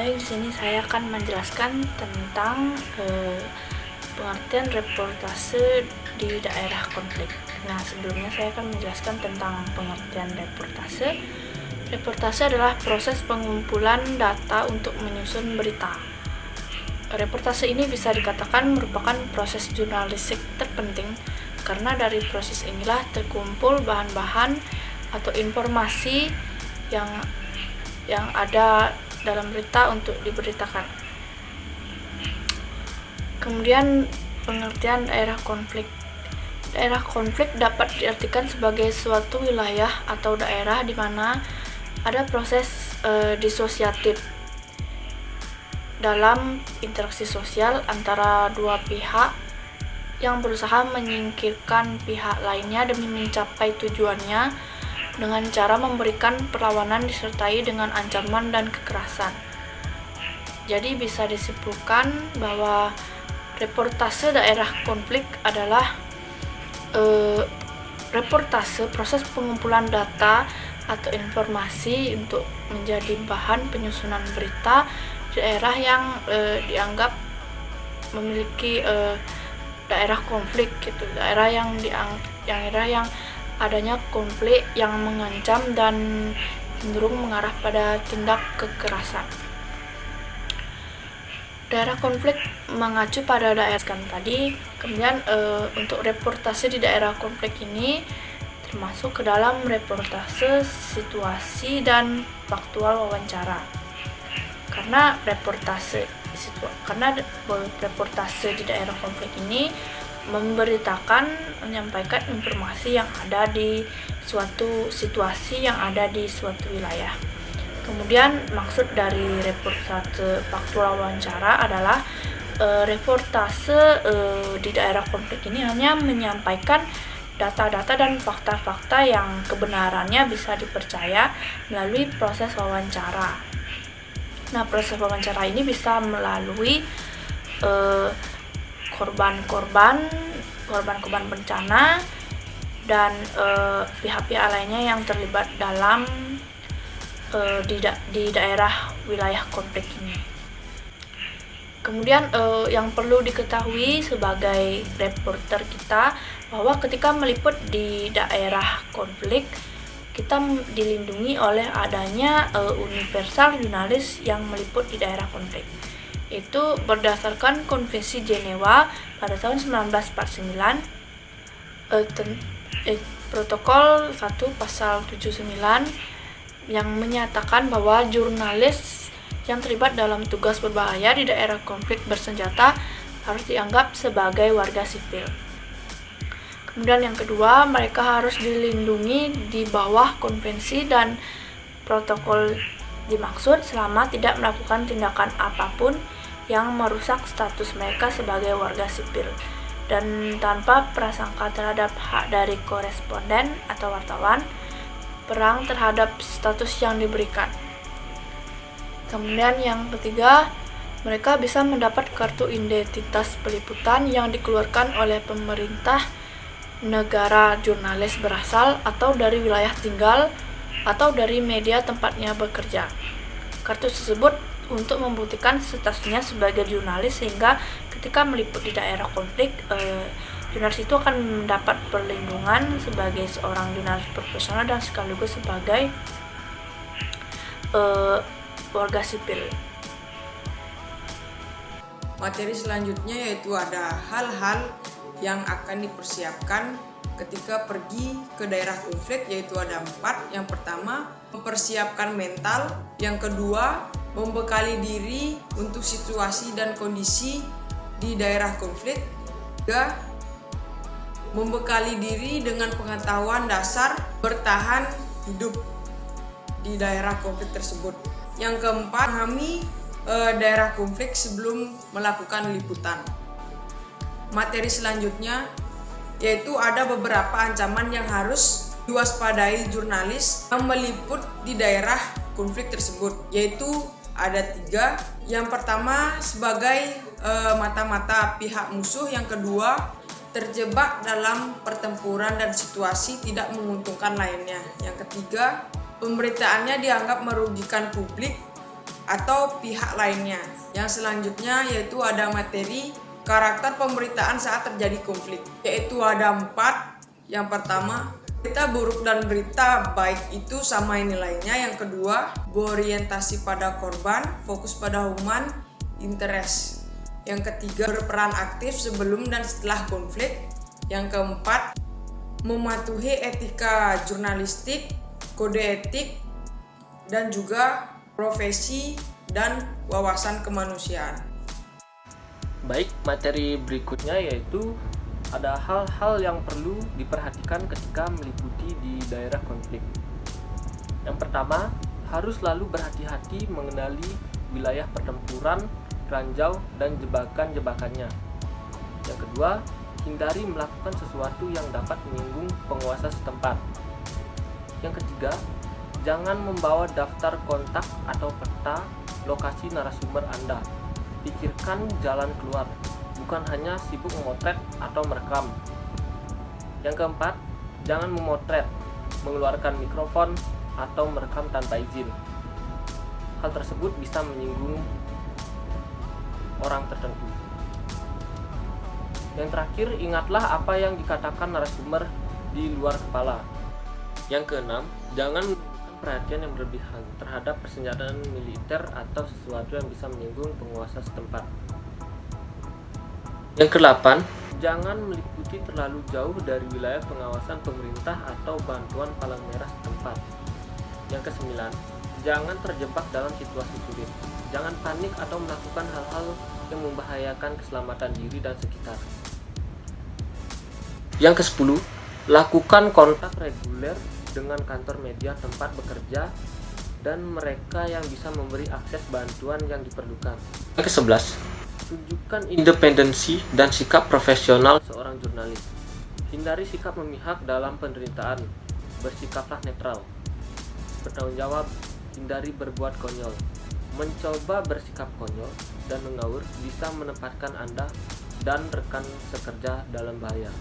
Baik, di sini saya akan menjelaskan tentang pengertian reportase di daerah konflik. Nah, sebelumnya saya akan menjelaskan tentang pengertian reportase. Reportase adalah proses pengumpulan data untuk menyusun berita. Reportase ini bisa dikatakan merupakan proses jurnalistik terpenting karena dari proses inilah terkumpul bahan-bahan atau informasi yang ada dalam berita untuk diberitakan. Kemudian pengertian daerah konflik. Daerah konflik dapat diartikan sebagai suatu wilayah atau daerah di mana ada proses disosiatif dalam interaksi sosial antara dua pihak yang berusaha menyingkirkan pihak lainnya demi mencapai tujuannya dengan cara memberikan perlawanan disertai dengan ancaman dan kekerasan. Jadi bisa disimpulkan bahwa reportase daerah konflik adalah reportase proses pengumpulan data atau informasi untuk menjadi bahan penyusunan berita di daerah yang dianggap memiliki daerah konflik gitu, daerah yang adanya konflik yang mengancam dan cenderung mengarah pada tindak kekerasan. Daerah konflik mengacu pada daerah tadi. Kemudian untuk reportase di daerah konflik ini termasuk ke dalam reportase situasi dan faktual wawancara. Karena reportase di daerah konflik ini menyampaikan informasi yang ada di suatu situasi yang ada di suatu wilayah. Kemudian maksud dari reportase faktual wawancara adalah reportase di daerah konflik ini hanya menyampaikan data-data dan fakta-fakta yang kebenarannya bisa dipercaya melalui proses wawancara. Nah, proses wawancara ini bisa melalui korban-korban bencana dan pihak-pihak lainnya yang terlibat dalam di daerah wilayah konflik ini. Kemudian yang perlu diketahui sebagai reporter kita bahwa ketika meliput di daerah konflik kita dilindungi oleh adanya universal jurnalis yang meliput di daerah konflik. Itu berdasarkan Konvensi Jenewa pada tahun 1949, Protokol 1 Pasal 79 yang menyatakan bahwa jurnalis yang terlibat dalam tugas berbahaya di daerah konflik bersenjata harus dianggap sebagai warga sipil. Kemudian yang kedua, mereka harus dilindungi di bawah konvensi dan protokol dimaksud selama tidak melakukan tindakan apapun yang merusak status mereka sebagai warga sipil dan tanpa prasangka terhadap hak dari koresponden atau wartawan, perang terhadap status yang diberikan. Kemudian yang ketiga, mereka bisa mendapat kartu identitas peliputan yang dikeluarkan oleh pemerintah negara jurnalis berasal atau dari wilayah tinggal atau dari media tempatnya bekerja. Kartu tersebut untuk membuktikan statusnya sebagai jurnalis sehingga ketika meliput di daerah konflik, jurnalis itu akan mendapat perlindungan sebagai seorang jurnalis profesional dan sekaligus sebagai warga sipil. Materi selanjutnya yaitu ada hal-hal yang akan dipersiapkan ketika pergi ke daerah konflik, yaitu ada 4. Yang pertama, mempersiapkan mental. Yang kedua, membekali diri untuk situasi dan kondisi di daerah konflik. 3. Membekali diri dengan pengetahuan dasar bertahan hidup di daerah konflik tersebut. Yang keempat, pahami daerah konflik sebelum melakukan liputan. Materi selanjutnya yaitu ada beberapa ancaman yang harus diwaspadai jurnalis yang meliput di daerah konflik tersebut, yaitu ada 3. Yang pertama, sebagai mata-mata pihak musuh. Yang kedua, terjebak dalam pertempuran dan situasi tidak menguntungkan lainnya. Yang ketiga, pemberitaannya dianggap merugikan publik. atau pihak lainnya. Yang selanjutnya yaitu ada materi karakter pemberitaan saat terjadi konflik, yaitu ada 4. Yang pertama, berita buruk dan berita baik itu sama nilainya. Yang kedua, berorientasi pada korban, fokus pada human interest. Yang ketiga, berperan aktif sebelum dan setelah konflik. Yang keempat, mematuhi etika jurnalistik, kode etik, dan juga profesi dan wawasan kemanusiaan. Baik, materi berikutnya yaitu ada hal-hal yang perlu diperhatikan ketika meliputi di daerah konflik. Yang pertama, harus selalu berhati-hati mengenali wilayah pertempuran, ranjau, dan jebakan-jebakannya. Yang kedua, hindari melakukan sesuatu yang dapat menyinggung penguasa setempat. Yang ketiga, jangan membawa daftar kontak atau peta lokasi narasumber Anda. Pikirkan jalan keluar, bukan hanya sibuk memotret atau merekam. Yang keempat, jangan memotret, mengeluarkan mikrofon, atau merekam tanpa izin. Hal tersebut bisa menyinggung orang tertentu. Yang terakhir, ingatlah apa yang dikatakan narasumber di luar kepala. Yang keenam, jangan menunjukkan perhatian yang berlebihan terhadap persenjataan militer atau sesuatu yang bisa menyinggung penguasa setempat. Yang kedelapan, jangan meliputi terlalu jauh dari wilayah pengawasan pemerintah atau bantuan palang merah setempat. Yang kesembilan, jangan terjebak dalam situasi sulit. Jangan panik atau melakukan hal-hal yang membahayakan keselamatan diri dan sekitar. Yang kesepuluh, lakukan kontak reguler dengan kantor media tempat bekerja dan mereka yang bisa memberi akses bantuan yang diperlukan. Yang ke-11, tunjukkan independensi dan sikap profesional seorang jurnalis. Hindari sikap memihak dalam penderitaan, bersikaplah netral. Bertanggung jawab, hindari berbuat konyol. Mencoba bersikap konyol dan mengaur bisa menempatkan Anda dan rekan sekerja dalam bahaya.